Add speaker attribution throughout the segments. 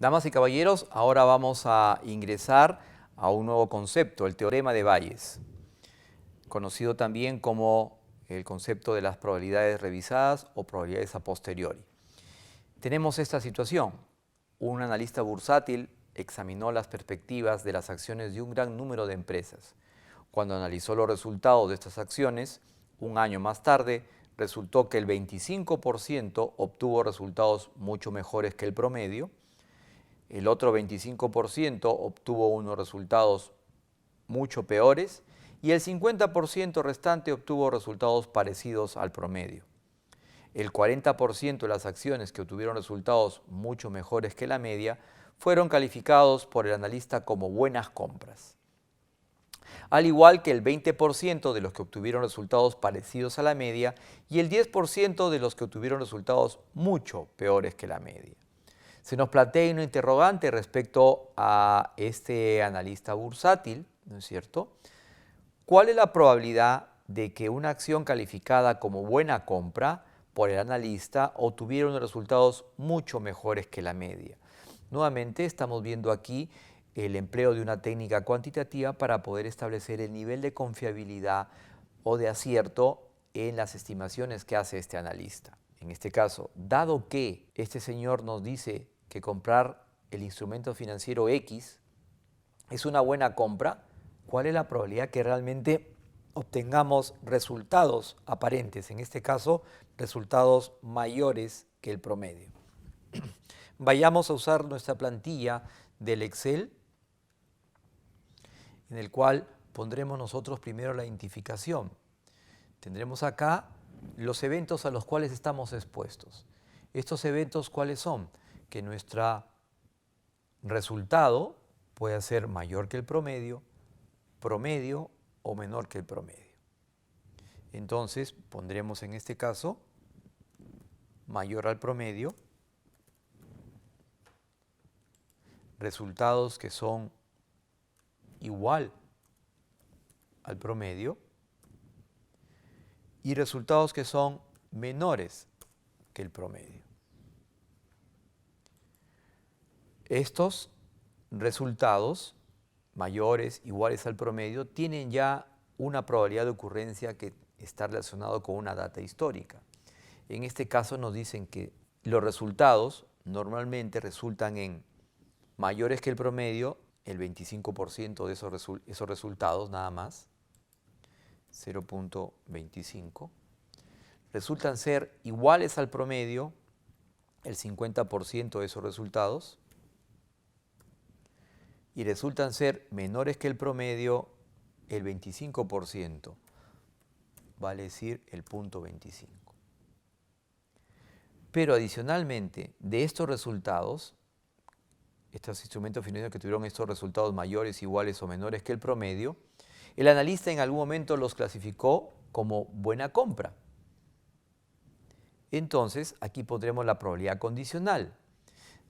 Speaker 1: Damas y caballeros, ahora vamos a ingresar a un nuevo concepto, el teorema de Bayes, conocido también como el concepto de las probabilidades revisadas o probabilidades a posteriori. Tenemos esta situación. Un analista bursátil examinó las perspectivas de las acciones de un gran número de empresas. Cuando analizó los resultados de estas acciones, un año más tarde, resultó que el 25% obtuvo resultados mucho mejores que el promedio, el otro 25% obtuvo unos resultados mucho peores y el 50% restante obtuvo resultados parecidos al promedio. El 40% de las acciones que obtuvieron resultados mucho mejores que la media fueron calificados por el analista como buenas compras. Al igual que el 20% de los que obtuvieron resultados parecidos a la media y el 10% de los que obtuvieron resultados mucho peores que la media. Se nos plantea una interrogante respecto a este analista bursátil, ¿no es cierto? ¿Cuál es la probabilidad de que una acción calificada como buena compra por el analista obtuviera unos resultados mucho mejores que la media? Nuevamente estamos viendo aquí el empleo de una técnica cuantitativa para poder establecer el nivel de confiabilidad o de acierto en las estimaciones que hace este analista. En este caso, dado que este señor nos dice que comprar el instrumento financiero X es una buena compra, ¿cuál es la probabilidad que realmente obtengamos resultados aparentes? En este caso, resultados mayores que el promedio. Vayamos a usar nuestra plantilla del Excel, en el cual pondremos nosotros primero la identificación. Tendremos acá los eventos a los cuales estamos expuestos. ¿Estos eventos cuáles son? Que nuestro resultado puede ser mayor que el promedio, promedio o menor que el promedio. Entonces pondremos en este caso mayor al promedio, resultados que son igual al promedio y resultados que son menores que el promedio. Estos resultados mayores, iguales al promedio, tienen ya una probabilidad de ocurrencia que está relacionado con una data histórica. En este caso nos dicen que los resultados normalmente resultan en mayores que el promedio, el 25% de esos resultados nada más, 0.25. Resultan ser iguales al promedio, el 50% de esos resultados, y resultan ser menores que el promedio, el 25%, vale decir el 0.25. Pero adicionalmente, de estos resultados, estos instrumentos financieros que tuvieron estos resultados mayores, iguales o menores que el promedio, el analista en algún momento los clasificó como buena compra. Entonces, aquí pondremos la probabilidad condicional.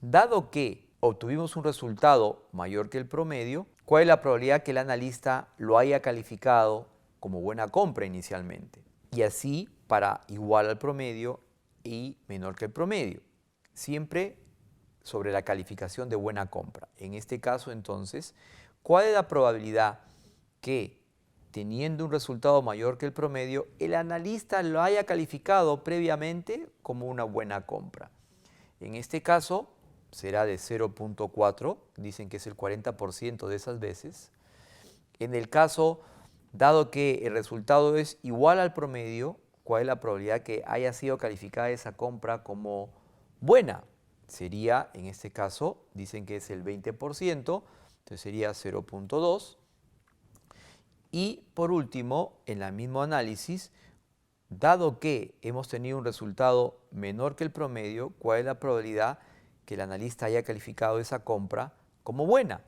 Speaker 1: Dado que obtuvimos un resultado mayor que el promedio, ¿cuál es la probabilidad que el analista lo haya calificado como buena compra inicialmente? Y así para igual al promedio y menor que el promedio. Siempre sobre la calificación de buena compra. En este caso, entonces, ¿cuál es la probabilidad que, teniendo un resultado mayor que el promedio, el analista lo haya calificado previamente como una buena compra? En este caso, será de 0.4, dicen que es el 40% de esas veces. En el caso, dado que el resultado es igual al promedio, ¿cuál es la probabilidad que haya sido calificada esa compra como buena? Sería, en este caso, dicen que es el 20%, entonces sería 0.2. Y por último, en el mismo análisis, dado que hemos tenido un resultado menor que el promedio, ¿cuál es la probabilidad que el analista haya calificado esa compra como buena?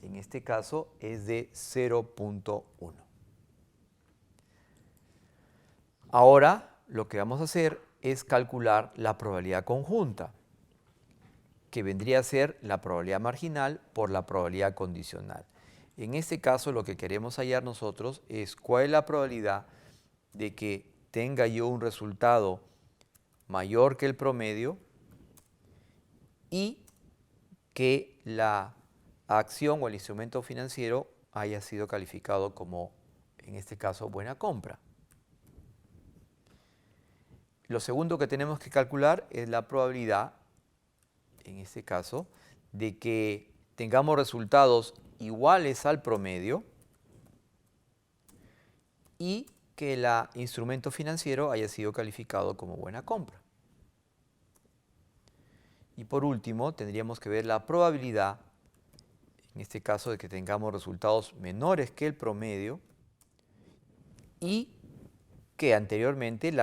Speaker 1: En este caso es de 0.1. Ahora lo que vamos a hacer es calcular la probabilidad conjunta, que vendría a ser la probabilidad marginal por la probabilidad condicional. En este caso lo que queremos hallar nosotros es cuál es la probabilidad de que tenga yo un resultado mayor que el promedio y que la acción o el instrumento financiero haya sido calificado como, en este caso, buena compra. Lo segundo que tenemos que calcular es la probabilidad, en este caso, de que tengamos resultados iguales al promedio y que el instrumento financiero haya sido calificado como buena compra. Y por último, tendríamos que ver la probabilidad, en este caso, de que tengamos resultados menores que el promedio y que anteriormente el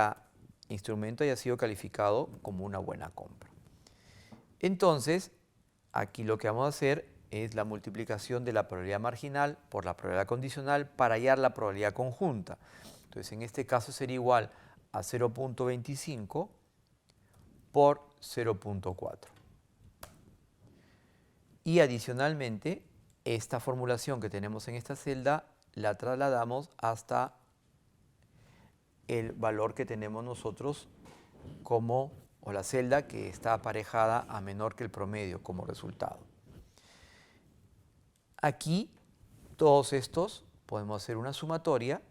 Speaker 1: instrumento haya sido calificado como una buena compra. Entonces, aquí lo que vamos a hacer es la multiplicación de la probabilidad marginal por la probabilidad condicional para hallar la probabilidad conjunta. Entonces, en este caso sería igual a 0.25 por 0.4. Y adicionalmente, esta formulación que tenemos en esta celda la trasladamos hasta el valor que tenemos nosotros como, o la celda que está aparejada a menor que el promedio como resultado. Aquí, todos estos podemos hacer una sumatoria,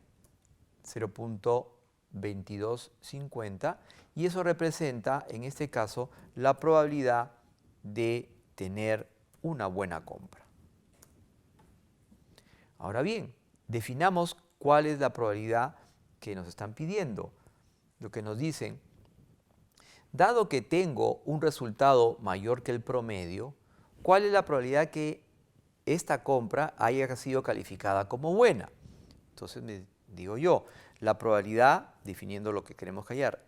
Speaker 1: 0.2250, y eso representa, en este caso, la probabilidad de tener una buena compra. Ahora bien, definamos cuál es la probabilidad que nos están pidiendo. Lo que nos dicen, dado que tengo un resultado mayor que el promedio, ¿cuál es la probabilidad que esta compra haya sido calificada como buena? Entonces me digo yo, la probabilidad, definiendo lo que queremos hallar,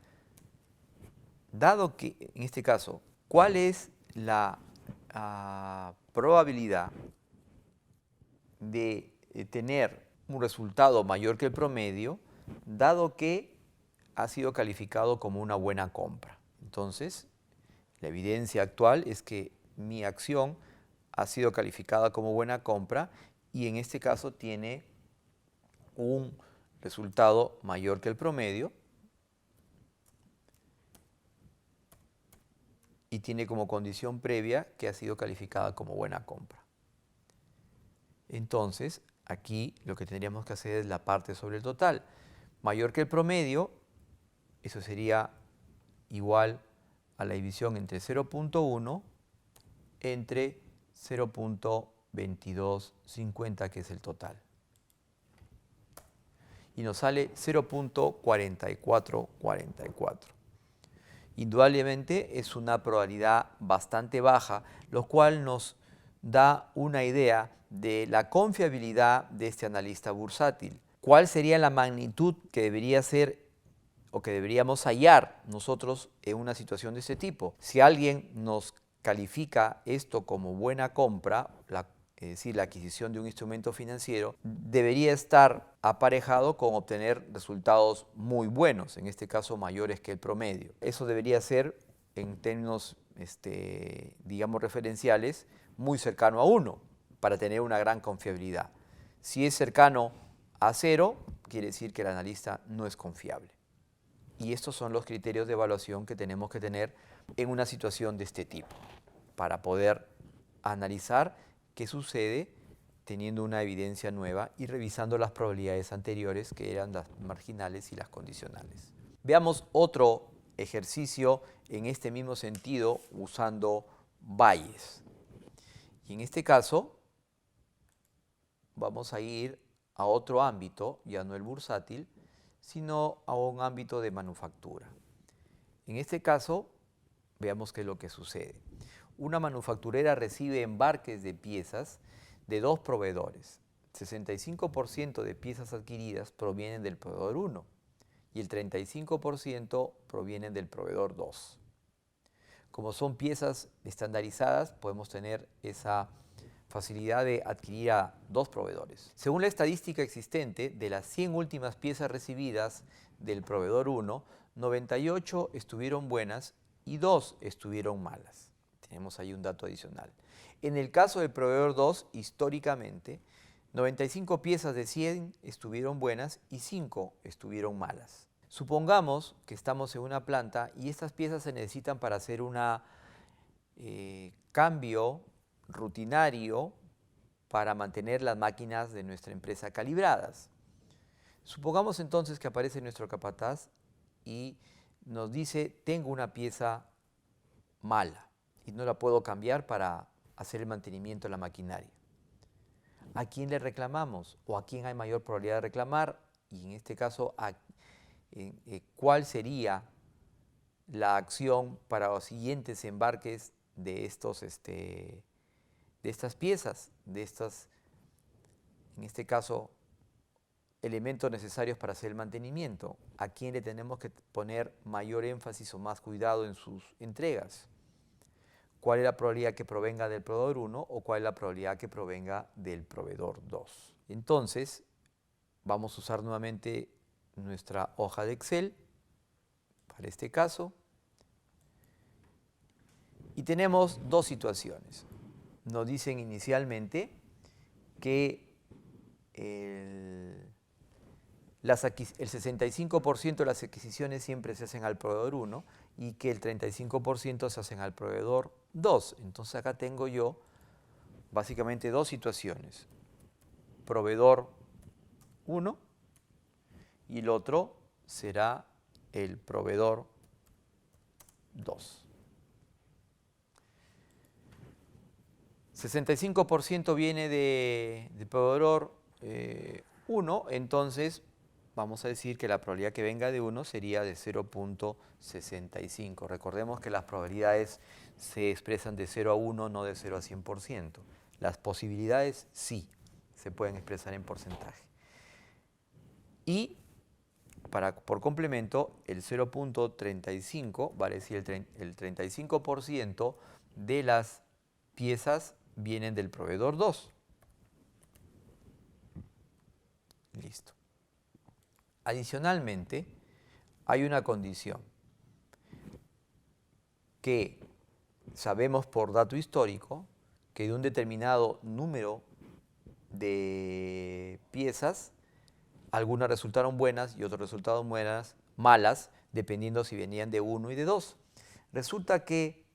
Speaker 1: dado que, en este caso, ¿cuál es la probabilidad de tener un resultado mayor que el promedio, dado que ha sido calificado como una buena compra? Entonces, la evidencia actual es que mi acción ha sido calificada como buena compra y en este caso tiene un resultado mayor que el promedio y tiene como condición previa que ha sido calificada como buena compra. Entonces, aquí lo que tendríamos que hacer es la parte sobre el total. Mayor que el promedio, eso sería igual a la división entre 0.1 entre 0.2250, que es el total. Y nos sale 0.4444. Indudablemente es una probabilidad bastante baja, lo cual nos da una idea de la confiabilidad de este analista bursátil. ¿Cuál sería la magnitud que debería ser o que deberíamos hallar nosotros en una situación de este tipo? Si alguien nos califica esto como buena compra, es decir, la adquisición de un instrumento financiero, debería estar aparejado con obtener resultados muy buenos, en este caso mayores que el promedio. Eso debería ser, en términos, digamos, referenciales, muy cercano a 1 para tener una gran confiabilidad. Si es cercano a 0, quiere decir que el analista no es confiable. Y estos son los criterios de evaluación que tenemos que tener en una situación de este tipo, para poder analizar qué sucede teniendo una evidencia nueva y revisando las probabilidades anteriores, que eran las marginales y las condicionales. Veamos otro ejercicio en este mismo sentido usando Bayes. Y en este caso vamos a ir a otro ámbito, ya no el bursátil, sino a un ámbito de manufactura. En este caso, veamos qué es lo que sucede. Una manufacturera recibe embarques de piezas de dos proveedores. 65% de piezas adquiridas provienen del proveedor 1 y el 35% provienen del proveedor 2. Como son piezas estandarizadas, podemos tener esa facilidad de adquirir a dos proveedores. Según la estadística existente, de las 100 últimas piezas recibidas del proveedor 1, 98 estuvieron buenas y 2 estuvieron malas. Tenemos ahí un dato adicional. En el caso del proveedor 2, históricamente, 95 piezas de 100 estuvieron buenas y 5 estuvieron malas. Supongamos que estamos en una planta y estas piezas se necesitan para hacer un cambio rutinario para mantener las máquinas de nuestra empresa calibradas. Supongamos entonces que aparece nuestro capataz y nos dice, tengo una pieza mala y no la puedo cambiar para hacer el mantenimiento de la maquinaria. ¿A quién le reclamamos o a quién hay mayor probabilidad de reclamar? Y en este caso, ¿cuál sería la acción para los siguientes embarques de estas piezas, en este caso, elementos necesarios para hacer el mantenimiento? ¿A quién le tenemos que poner mayor énfasis o más cuidado en sus entregas? ¿Cuál es la probabilidad que provenga del proveedor 1 o cuál es la probabilidad que provenga del proveedor 2? Entonces, vamos a usar nuevamente nuestra hoja de Excel para este caso. Y tenemos dos situaciones. Nos dicen inicialmente que el 65% de las adquisiciones siempre se hacen al proveedor 1 y que el 35% se hacen al proveedor 2. Entonces acá tengo yo básicamente dos situaciones. Proveedor 1 y el otro será el proveedor 2. 65% viene del proveedor 1, entonces vamos a decir que la probabilidad que venga de 1 sería de 0.65. Recordemos que las probabilidades se expresan de 0 a 1, no de 0 a 100%. Las posibilidades sí se pueden expresar en porcentaje. Y por complemento, el 0.35, vale decir el 35% de las piezas vienen del proveedor 2. Listo. Adicionalmente, hay una condición que sabemos por dato histórico que de un determinado número de piezas, algunas resultaron buenas y otras resultaron malas, dependiendo si venían de 1 y de 2. Resulta que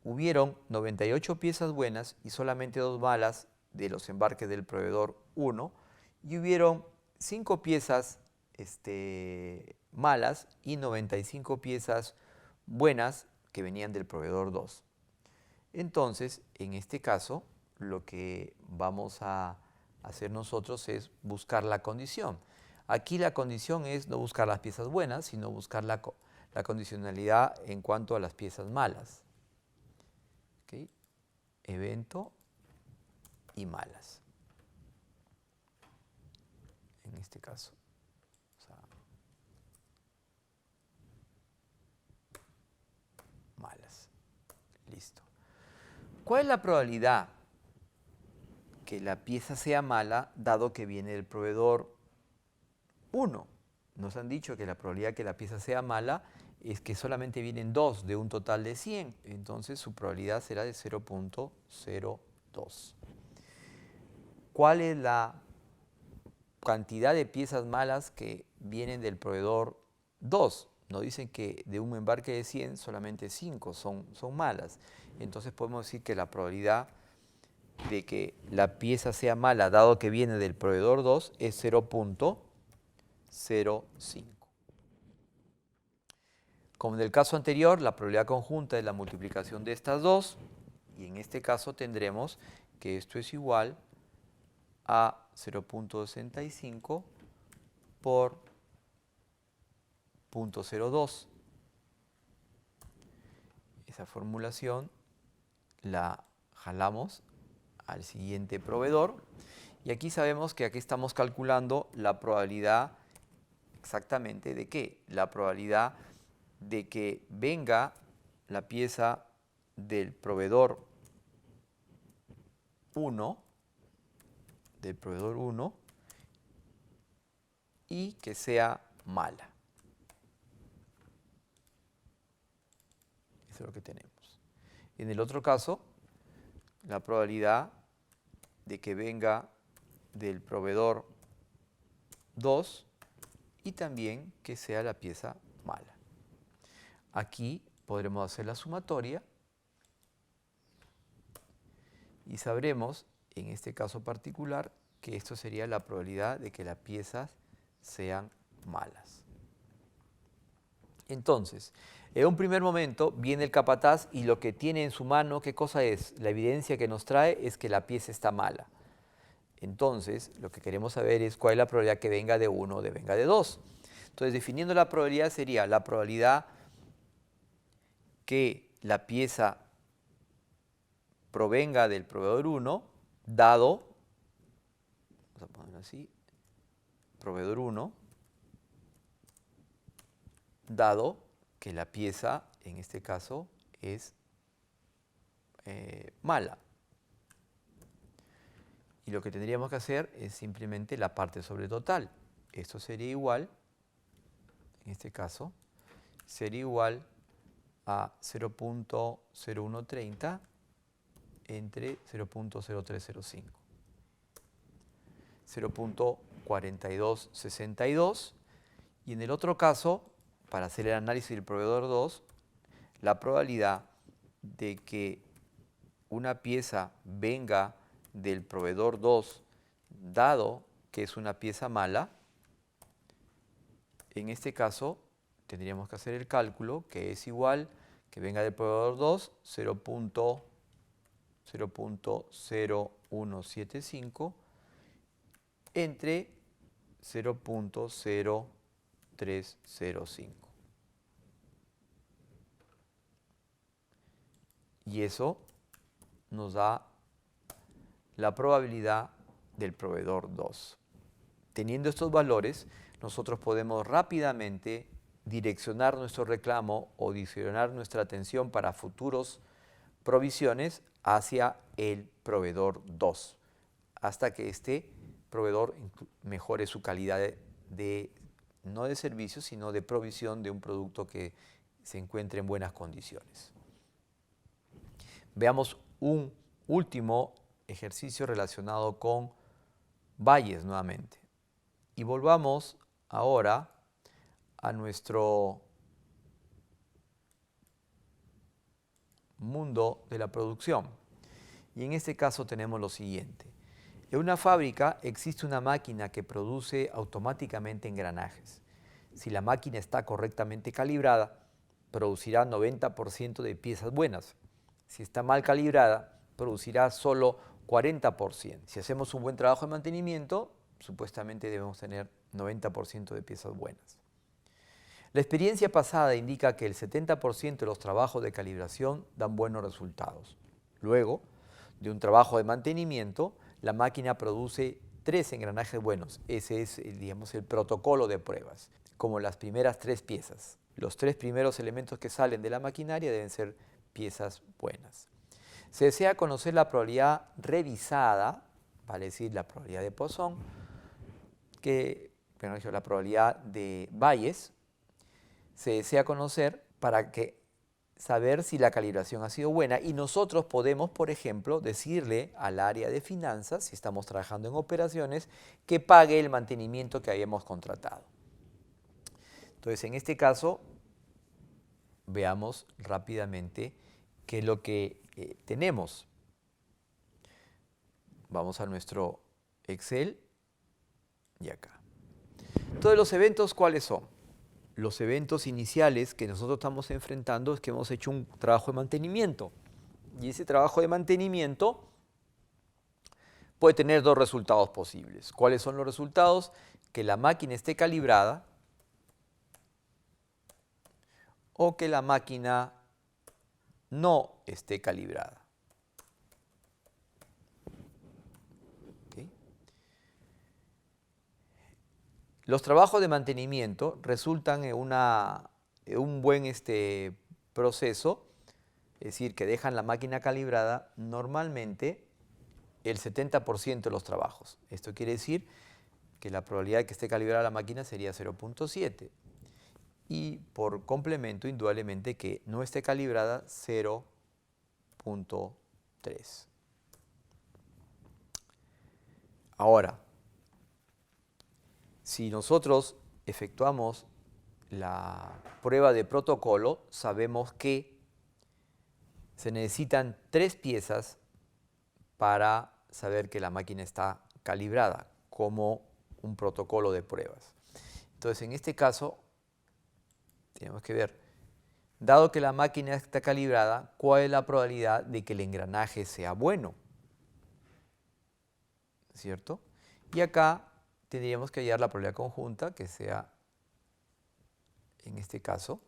Speaker 1: hubieron 98 piezas buenas y solamente 2 malas de los embarques del proveedor 1 y hubieron 5 piezas malas y 95 piezas buenas que venían del proveedor 2. Entonces, en este caso, lo que vamos a hacer nosotros es buscar la condición. Aquí la condición es no buscar las piezas buenas, sino buscar la condicionalidad en cuanto a las piezas malas. ¿Okay? Evento y malas. En este caso. Malas. Listo. ¿Cuál es la probabilidad que la pieza sea mala dado que viene del proveedor 1? Nos han dicho que la probabilidad que la pieza sea mala es que solamente vienen 2 de un total de 100. Entonces su probabilidad será de 0.02. ¿Cuál es la cantidad de piezas malas que vienen del proveedor 2? Nos dicen que de un embarque de 100 solamente 5 son malas. Entonces podemos decir que la probabilidad de que la pieza sea mala dado que viene del proveedor 2 es 0.05. Como en el caso anterior, la probabilidad conjunta es la multiplicación de estas dos y en este caso tendremos que esto es igual a 0.65 por 0.02. Esa formulación la jalamos al siguiente proveedor y aquí sabemos que aquí estamos calculando la probabilidad exactamente de ¿qué? La probabilidad de que venga la pieza del proveedor 1, y que sea mala. Eso es lo que tenemos. En el otro caso, la probabilidad de que venga del proveedor 2 y también que sea la pieza mala. Aquí podremos hacer la sumatoria y sabremos, en este caso particular, que esto sería la probabilidad de que las piezas sean malas. Entonces, en un primer momento viene el capataz y lo que tiene en su mano, ¿qué cosa es? La evidencia que nos trae es que la pieza está mala. Entonces, lo que queremos saber es cuál es la probabilidad que venga de 1 o de venga de 2. Entonces, definiendo la probabilidad sería la probabilidad que la pieza provenga del proveedor 1, dado, vamos a ponerlo así, proveedor 1, dado que la pieza, en este caso, es mala. Y lo que tendríamos que hacer es simplemente la parte sobre total. Esto sería igual, en este caso, sería igual a 0.0130 entre 0.0305. 0.4262. Y en el otro caso, para hacer el análisis del proveedor 2, la probabilidad de que una pieza venga del proveedor 2, dado que es una pieza mala, en este caso tendríamos que hacer el cálculo, que es igual que venga del proveedor 2, 0.0175 entre 0.0305. Y eso nos da la probabilidad del proveedor 2. Teniendo estos valores, nosotros podemos rápidamente direccionar nuestro reclamo o direccionar nuestra atención para futuros provisiones hacia el proveedor 2, hasta que este proveedor mejore su calidad no de servicio, sino de provisión de un producto que se encuentre en buenas condiciones. Veamos un último ejercicio relacionado con Bayes nuevamente. Y volvamos ahora a nuestro mundo de la producción. Y en este caso tenemos lo siguiente. En una fábrica existe una máquina que produce automáticamente engranajes. Si la máquina está correctamente calibrada, producirá 90% de piezas buenas. Si está mal calibrada, producirá solo 40%. Si hacemos un buen trabajo de mantenimiento, supuestamente debemos tener 90% de piezas buenas. La experiencia pasada indica que el 70% de los trabajos de calibración dan buenos resultados. Luego, de un trabajo de mantenimiento, la máquina produce 3 engranajes buenos. Ese es, digamos, el protocolo de pruebas, como las primeras 3 piezas. Los 3 primeros elementos que salen de la maquinaria deben ser piezas buenas. Se desea conocer la probabilidad revisada, vale decir la probabilidad de Poisson, la probabilidad de Bayes. Se desea conocer para saber si la calibración ha sido buena y nosotros podemos, por ejemplo, decirle al área de finanzas, si estamos trabajando en operaciones, que pague el mantenimiento que habíamos contratado. Entonces, en este caso, veamos rápidamente qué es lo que tenemos. Vamos a nuestro Excel y acá. Entonces, los eventos, ¿cuáles son? Los eventos iniciales que nosotros estamos enfrentando es que hemos hecho un trabajo de mantenimiento. Y ese trabajo de mantenimiento puede tener 2 resultados posibles. ¿Cuáles son los resultados? Que la máquina esté calibrada o que la máquina no esté calibrada. ¿Okay? Los trabajos de mantenimiento resultan en un buen proceso, es decir, que dejan la máquina calibrada normalmente el 70% de los trabajos. Esto quiere decir que la probabilidad de que esté calibrada la máquina sería 0.7. Y por complemento, indudablemente, que no esté calibrada 0.3. Ahora, si nosotros efectuamos la prueba de protocolo, sabemos que se necesitan 3 piezas para saber que la máquina está calibrada como un protocolo de pruebas. Entonces, en este caso, tenemos que ver, dado que la máquina está calibrada, ¿cuál es la probabilidad de que el engranaje sea bueno? ¿Cierto? Y acá tendríamos que hallar la probabilidad conjunta, que sea, en este caso,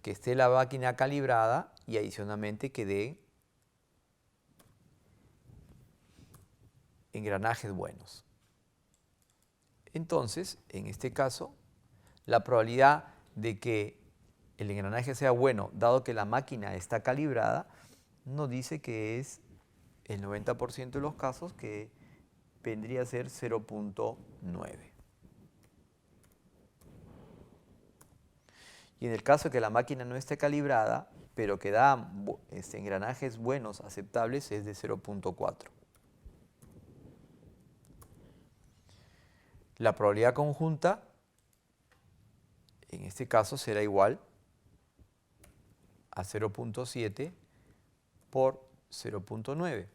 Speaker 1: que esté la máquina calibrada y adicionalmente que dé engranajes buenos. Entonces, en este caso, la probabilidad de que el engranaje sea bueno, dado que la máquina está calibrada, nos dice que es el 90% de los casos, que vendría a ser 0.9. Y en el caso de que la máquina no esté calibrada, pero que da engranajes buenos, aceptables, es de 0.4. La probabilidad conjunta, en este caso, será igual a 0.7 por 0.9.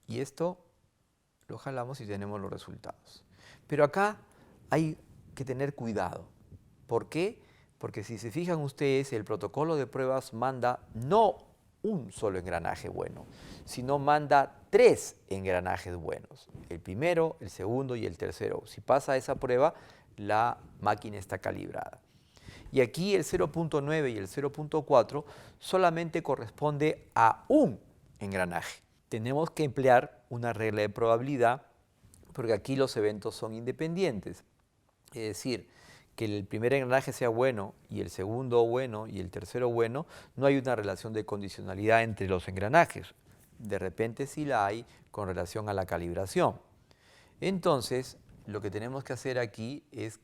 Speaker 1: Y esto lo jalamos y tenemos los resultados. Pero acá hay que tener cuidado. ¿Por qué? Porque si se fijan ustedes, el protocolo de pruebas manda no un solo engranaje bueno, sino manda 3 engranajes buenos. El primero, el segundo y el tercero. Si pasa esa prueba, la máquina está calibrada. Y aquí el 0.9 y el 0.4 solamente corresponde a un engranaje. Tenemos que emplear una regla de probabilidad porque aquí los eventos son independientes. Es decir, que el primer engranaje sea bueno y el segundo bueno y el tercero bueno, no hay una relación de condicionalidad entre los engranajes. De repente sí la hay con relación a la calibración. Entonces, lo que tenemos que hacer aquí es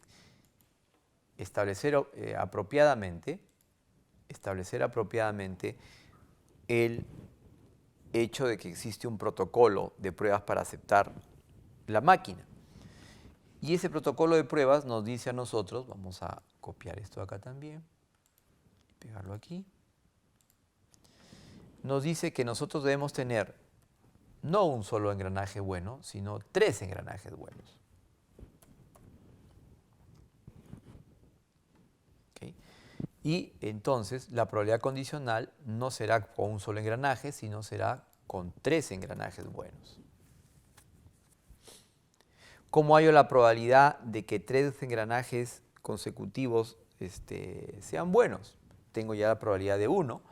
Speaker 1: establecer apropiadamente el hecho de que existe un protocolo de pruebas para aceptar la máquina. Y ese protocolo de pruebas nos dice a nosotros, vamos a copiar esto acá también, y pegarlo aquí, nos dice que nosotros debemos tener no un solo engranaje bueno, sino 3 engranajes buenos. ¿Okay? Y entonces la probabilidad condicional no será con un solo engranaje, sino será con 3 engranajes buenos. ¿Cómo hallo la probabilidad de que 3 engranajes consecutivos sean buenos? Tengo ya la probabilidad de 1.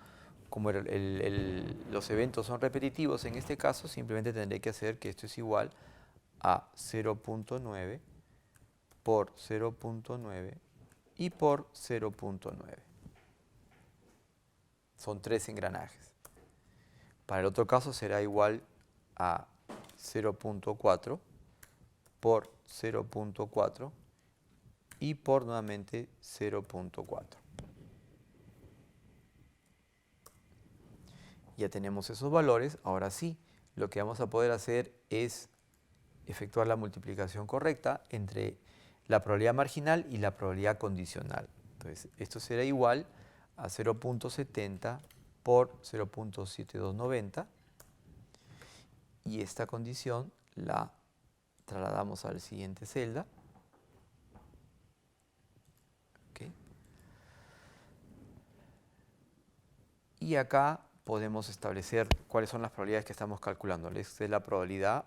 Speaker 1: Como los eventos son repetitivos en este caso, simplemente tendré que hacer que esto es igual a 0.9 por 0.9 y por 0.9. Son 3 engranajes. Para el otro caso será igual a 0.4 por 0.4 y por nuevamente 0.4. Ya tenemos esos valores. Ahora sí, lo que vamos a poder hacer es efectuar la multiplicación correcta entre la probabilidad marginal y la probabilidad condicional. Entonces, esto será igual a 0.70 por 0.7290 y esta condición la trasladamos a la siguiente celda. ¿Okay? Y acá podemos establecer cuáles son las probabilidades que estamos calculando. Esta es la probabilidad,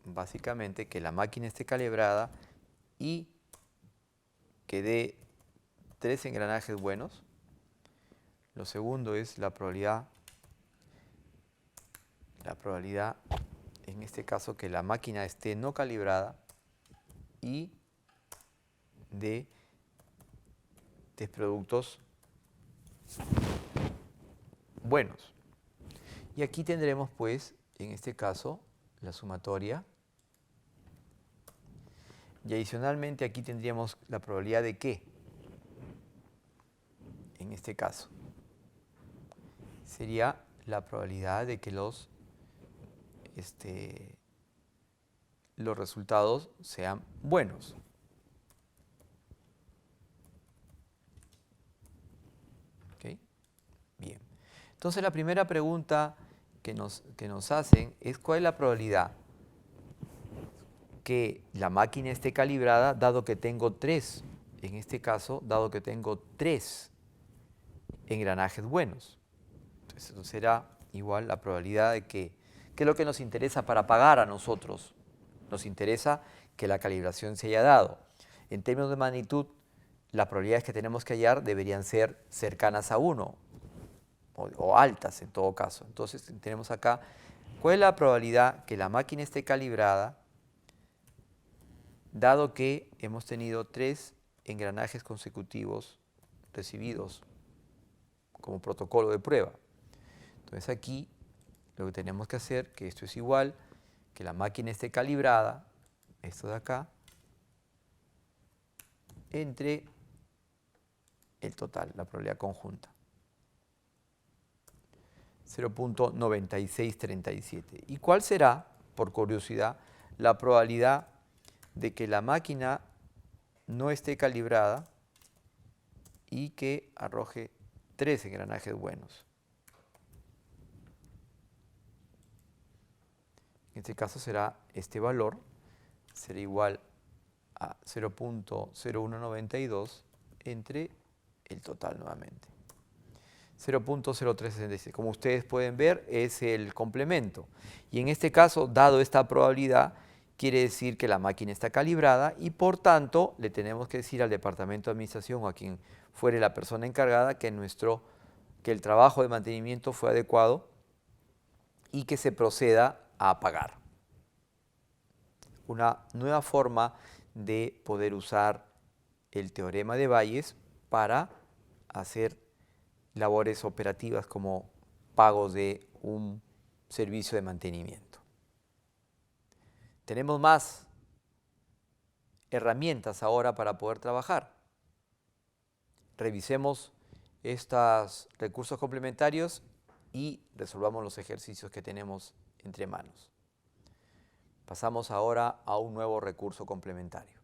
Speaker 1: básicamente, que la máquina esté calibrada y que dé 3 engranajes buenos. Lo segundo es la probabilidad en este caso que la máquina esté no calibrada y de productos buenos. Y aquí tendremos pues, en este caso, la sumatoria. Y adicionalmente aquí tendríamos la probabilidad de ¿qué? En este caso, sería la probabilidad de que los resultados sean buenos. ¿Okay? Bien. Entonces la primera pregunta que nos hacen es ¿cuál es la probabilidad que la máquina esté calibrada dado que tengo 3? En este caso, dado que tengo 3 engranajes buenos. Entonces eso será igual la probabilidad de que, ¿qué es lo que nos interesa para pagar a nosotros? Nos interesa que la calibración se haya dado. En términos de magnitud, las probabilidades que tenemos que hallar deberían ser cercanas a 1 o altas en todo caso. Entonces tenemos acá, ¿cuál es la probabilidad que la máquina esté calibrada dado que hemos tenido 3 engranajes consecutivos recibidos como protocolo de prueba? Entonces aquí lo que tenemos que hacer, que esto es igual, que la máquina esté calibrada, esto de acá, entre el total, la probabilidad conjunta. 0.9637. ¿Y cuál será, por curiosidad, la probabilidad de que la máquina no esté calibrada y que arroje 3 engranajes buenos? En este caso será este valor, será igual a 0.0192 entre el total nuevamente. 0.0366. Como ustedes pueden ver, es el complemento. Y en este caso, dado esta probabilidad, quiere decir que la máquina está calibrada y por tanto le tenemos que decir al departamento de administración o a quien fuere la persona encargada que el trabajo de mantenimiento fue adecuado y que se proceda a pagar. Una nueva forma de poder usar el teorema de Bayes para hacer labores operativas como pagos de un servicio de mantenimiento. Tenemos más herramientas ahora para poder trabajar. Revisemos estos recursos complementarios y resolvamos los ejercicios que tenemos entre manos. Pasamos ahora a un nuevo recurso complementario.